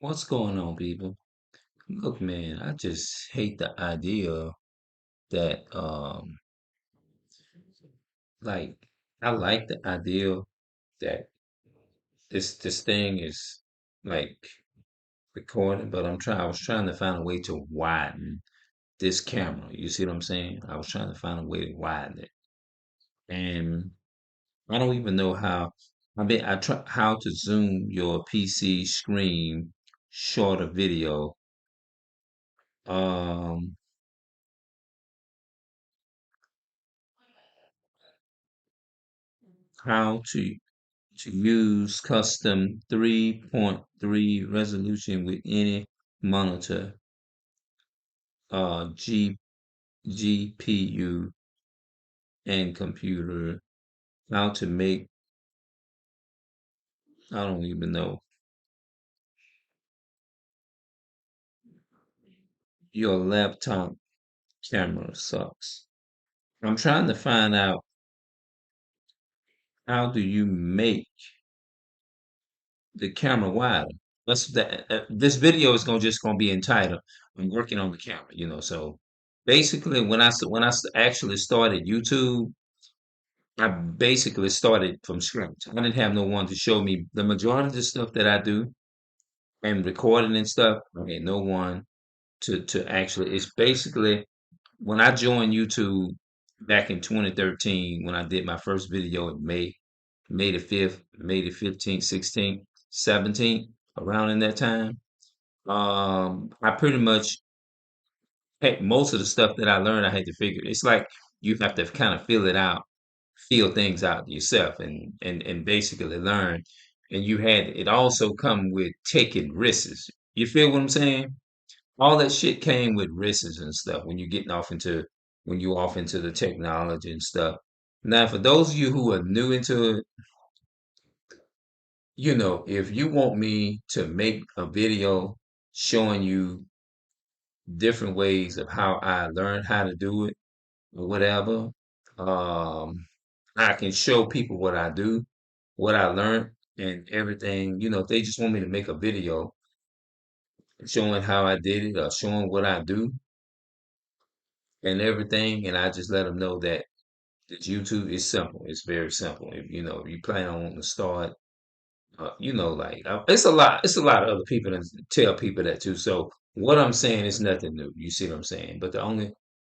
What's going on, people? Look, man, I just hate the idea that, like, I like the idea that this thing is like recording, but I was trying to find a way to widen this camera. You see what I'm saying? I was trying to find a way to widen it, and I don't even know how. I try how to zoom your PC screen shorter video. Um, how to use custom 3.3 resolution with any monitor, G, GPU, and computer. How to make, I don't even know. Your laptop camera sucks. I'm trying to find out how do you make the camera wider. This video is just gonna be entitled "I'm working on the camera," So basically, actually started YouTube, I basically started from scratch. I didn't have no one to show me the majority of the stuff that I do and recording and stuff. I had no one to actually. It's basically when I joined YouTube back in 2013 when I did my first video in May the 5th, May the 15th, 16th, 17th, around in that time. I pretty much had most of the stuff that I learned. I had to figure. It's like you have to kind of feel things out yourself and basically learn. And it also come with taking risks. You feel what I'm saying? All that shit came with risks and stuff when you off into the technology and stuff. Now, for those of you who are new into it, if you want me to make a video showing you different ways of how I learned how to do it or whatever, um, I can show people what I do, what I learned, and everything. If they just want me to make a video showing how I did it or showing what I do and everything, and I just let them know that YouTube is simple. It's very simple. If you plan on wanting to start, it's a lot of other people that tell people that too. So what I'm saying is nothing new. You see what I'm saying? But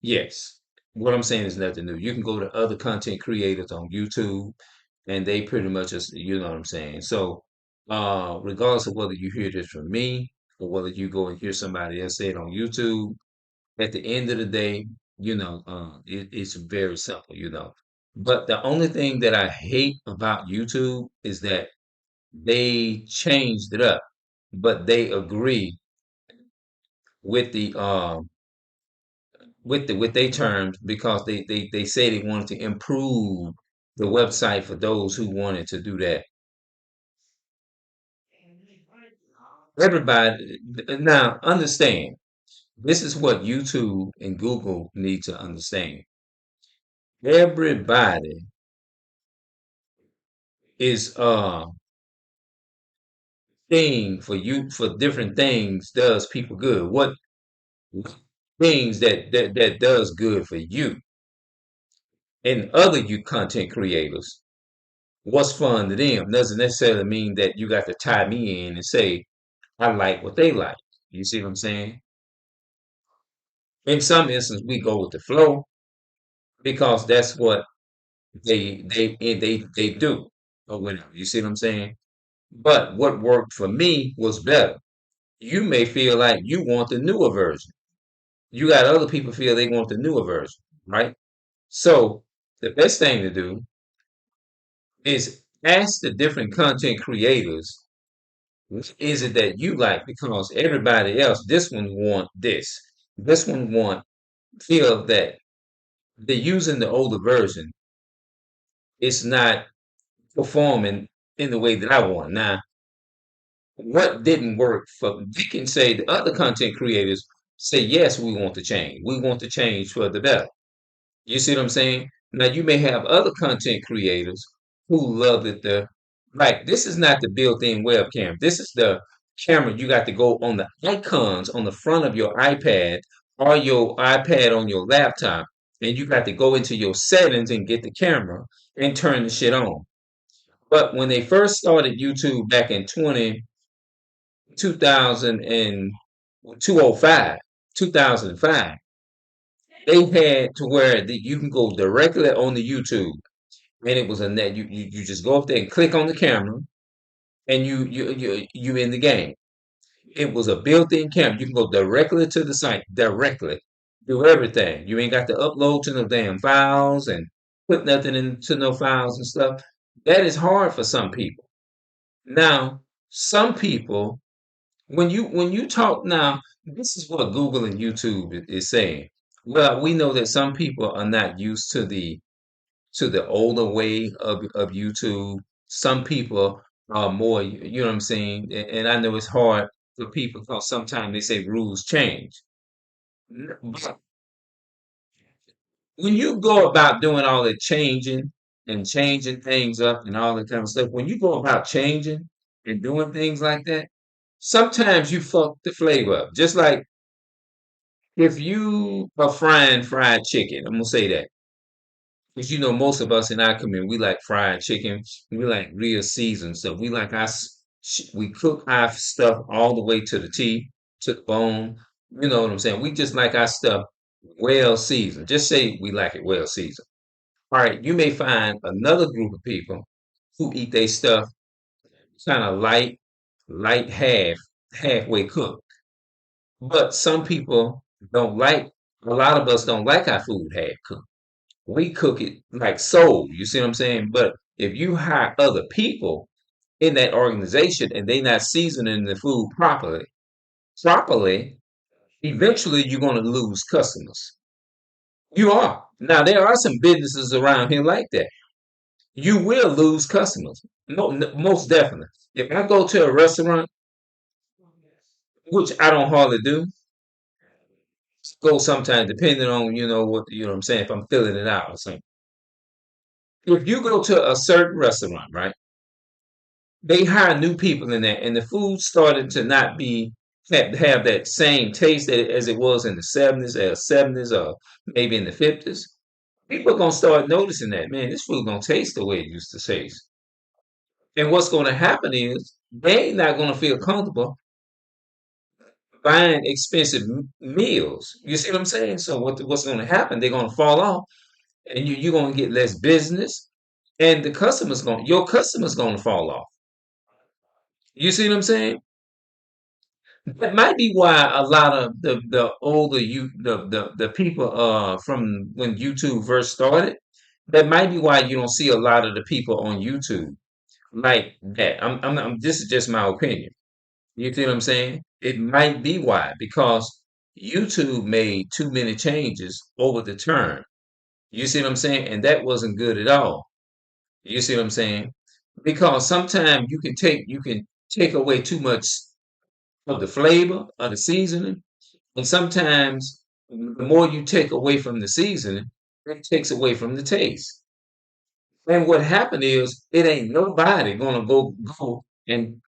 yes, what I'm saying is nothing new. You can go to other content creators on YouTube and they pretty much just you know what I'm saying. So regardless of whether you hear this from me or whether you go and hear somebody else say it on YouTube, at the end of the day, it's very simple. But the only thing that I hate about YouTube is that they changed it up, but they agree with with their terms because they say they wanted to improve the website for those who wanted to do that. Everybody now understand this is what YouTube and Google need to understand. Everybody is thing for you for different things does people good. What things that does good for you and other you content creators? What's fun to them doesn't necessarily mean that you got to tie me in and say I like what they like. You see what I'm saying? In some instances, we go with the flow because that's what they do or whatever. You see what I'm saying? But what worked for me was better. You may feel like you want the newer version. You got other people feel they want the newer version, right? So the best thing to do is ask the different content creators, what is it that you like? Because everybody else, this one want this. This one want feel that they're using the older version. It's not performing in the way that I want. Now, what didn't work for we can say the other content creators say, yes, we want to change. We want to change for the better. You see what I'm saying? Now you may have other content creators who love it the right. This is not the built-in webcam. This is the camera, you got to go on the icons on the front of your iPad or your iPad on your laptop, and you got to go into your settings and get the camera and turn the shit on. But when they first started YouTube back in 2000 and 205, 2005, they had to where you can go directly on the YouTube, and it was a net. You just go up there and click on the camera, and you in the game. It was a built-in camera. You can go directly to the site, directly. Do everything. You ain't got to upload to no damn files and put nothing into no files and stuff. That is hard for some people. Now, some people, when you talk now, this is what Google and YouTube is saying. Well, we know that some people are not used to the older way of YouTube. Some people are more, you know what I'm saying? And I know it's hard for people because sometimes they say rules change. But when you go about doing all the changing and changing things up and all that kind of stuff, when you go about changing and doing things like that, sometimes you fuck the flavor up. Just like if you are frying fried chicken, I'm gonna say that. Because you know, most of us in our community, we like fried chicken. We like real seasoned stuff. We like we cook our stuff all the way to the T, to the bone. You know what I'm saying? We just like our stuff well seasoned. Just say we like it well seasoned. All right, you may find another group of people who eat their stuff kind of light halfway cooked. But some people don't like, a lot of us don't like our food half cooked. We cook it like soul. You see what I'm saying? But if you hire other people in that organization and they not seasoning the food properly, eventually you're going to lose customers. You are. Now there are some businesses around here like that. You will lose customers. No, most definitely. If I go to a restaurant, which I don't hardly do, go sometimes depending on what I'm saying, if I'm filling it out or something. If you go to a certain restaurant, right? They hire new people in there, and the food started to not be have that same taste as it was in the '70s or maybe in the '50s. People are gonna start noticing that, man, this food don't taste the way it used to taste. And what's gonna happen is they ain't not gonna feel comfortable buying expensive meals. You see what I'm saying? So what's gonna happen? They're gonna fall off, and you're gonna get less business, and your customers gonna fall off. You see what I'm saying? That might be why a lot of the older the people from when YouTube first started, that might be why you don't see a lot of the people on YouTube like that. This is just my opinion. You see what I'm saying? It might be why, because YouTube made too many changes over the term. You see what I'm saying? And that wasn't good at all. You see what I'm saying? Because sometimes you can take away too much of the flavor of the seasoning. And sometimes the more you take away from the seasoning, it takes away from the taste. And what happened is it ain't nobody gonna go and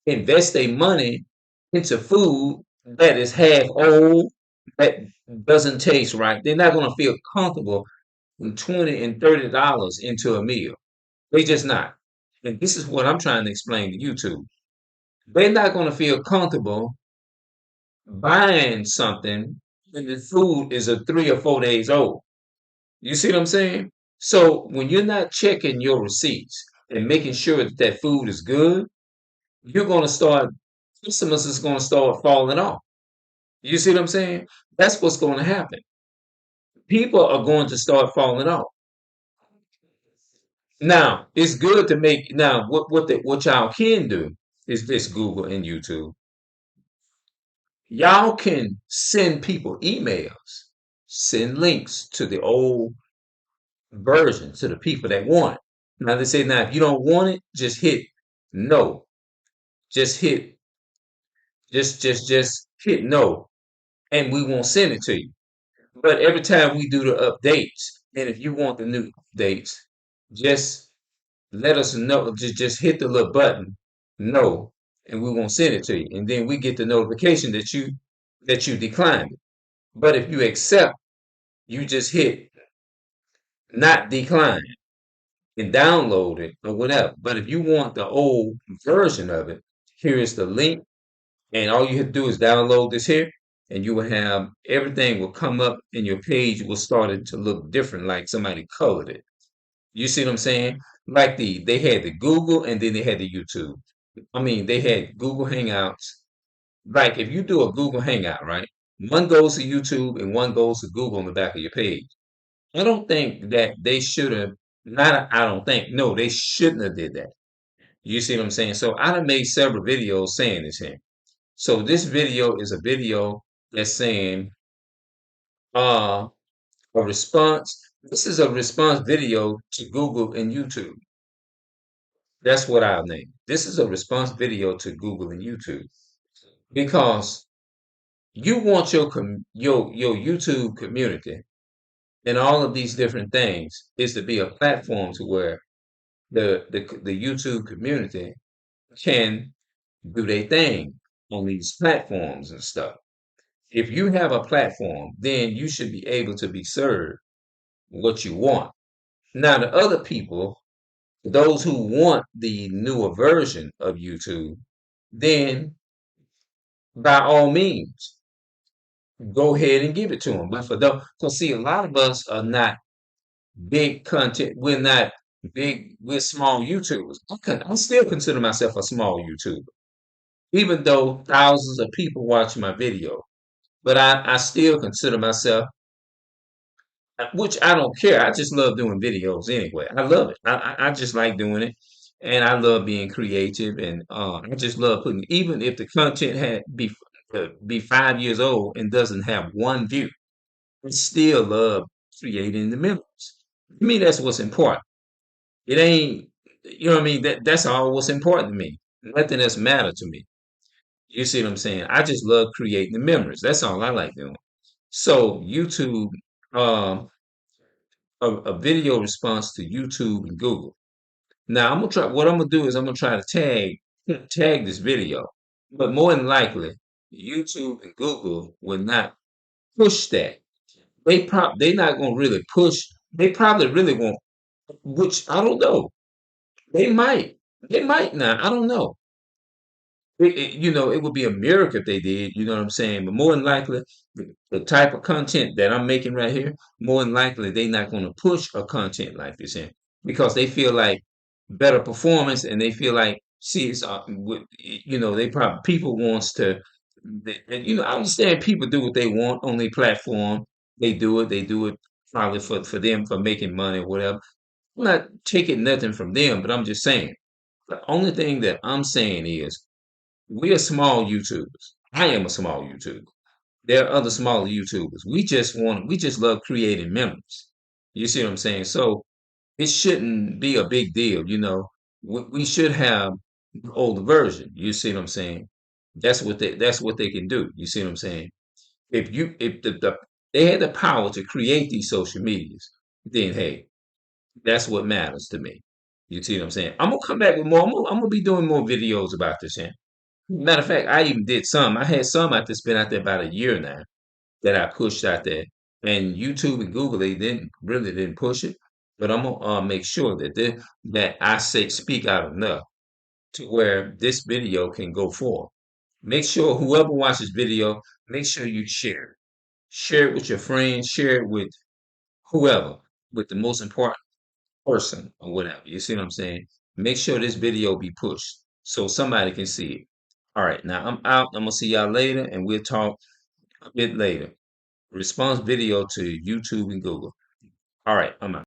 invest their money into food that is half old, that doesn't taste right. They're not gonna feel comfortable with $20 and $30 into a meal. They just not. And this is what I'm trying to explain to YouTube. They're not gonna feel comfortable buying something when the food is a 3 or 4 days old. You see what I'm saying? So when you're not checking your receipts and making sure that that food is good, you're going to start, customers is going to start falling off. You see what I'm saying? That's what's going to happen. People are going to start falling off. Now, it's good to make, now what y'all can do is this, Google and YouTube. Y'all can send people emails, send links to the old version to the people that want it. Now they say, now if you don't want it, just hit no. Just hit, just hit no, and we won't send it to you. But every time we do the updates, and if you want the new updates, just let us know. Just hit the little button, no, and we won't send it to you. And then we get the notification that you declined it. But if you accept, you just hit not decline and download it or whatever. But if you want the old version of it, here is the link, and all you have to do is download this here, and you will have everything will come up, and your page will start to look different, like somebody colored it. You see what I'm saying? Like they had the Google and then they had the YouTube. I mean, they had Google Hangouts. Like if you do a Google Hangout, right? One goes to YouTube and one goes to Google on the back of your page. I don't think that they should have. Not. I don't think. No, they shouldn't have did that. You see what I'm saying? So I done made several videos saying this here. So this video is a video that's saying uh a response. This is a response video to Google and YouTube. That's what I'll name. This is a response video to Google and YouTube because you want your YouTube community and all of these different things is to be a platform to where the YouTube community can do their thing on these platforms and stuff. If you have a platform, then you should be able to be served what you want. Now, the other people, those who want the newer version of YouTube, then by all means, go ahead and give it to them. But for those, because see, a lot of us are not big content. We're not big. We're small YouTubers. I still consider myself a small YouTuber, even though thousands of people watch my video. But I still consider myself, which I don't care. I just love doing videos anyway. I love it. I just like doing it, and I love being creative. And I just love putting, even if the content had be 5 years old and doesn't have one view, I still love creating the memories. To me, that's what's important. It ain't, you know what I mean? That's all what's important to me. Nothing else matter to me. You see what I'm saying? I just love creating the memories. That's all I like doing. So YouTube, um, a video response to YouTube and Google. Now I'm gonna try. What I'm gonna do is I'm gonna try to tag this video, but more than likely, YouTube and Google will not push that. They not gonna really push. They probably really won't. Which I don't know. They might. They might not. I don't know. It would be a miracle if they did. You know what I'm saying? But more than likely, the type of content that I'm making right here, more than likely, they're not going to push a content like this in because they feel like better performance and they feel like, see, they probably people wants to, and I understand people do what they want on their platform. They do it. They do it probably for them for making money or whatever. I'm not taking nothing from them, but I'm just saying. The only thing that I'm saying is we are small YouTubers. I am a small YouTuber. There are other smaller YouTubers. We just love creating memories. You see what I'm saying? So it shouldn't be a big deal. We should have the older version. You see what I'm saying? That's what they can do. You see what I'm saying? If they had the power to create these social medias, then hey, that's what matters to me. You see what I'm saying? I'm gonna come back with more. I'm gonna be doing more videos about this. Matter of fact, I even did some. I had some out that's been out there about a year now that I pushed out there. And YouTube and Google, they didn't push it. But I'm gonna make sure that I speak out enough to where this video can go forward. Make sure whoever watches video, make sure you share it. Share it with your friends, share it with whoever, with the most important person or whatever. You see what I'm saying? Make sure this video be pushed so somebody can see it. All right, now I'm out. I'm gonna see y'all later, and we'll talk a bit later. Response video to YouTube and Google. All right, I'm out.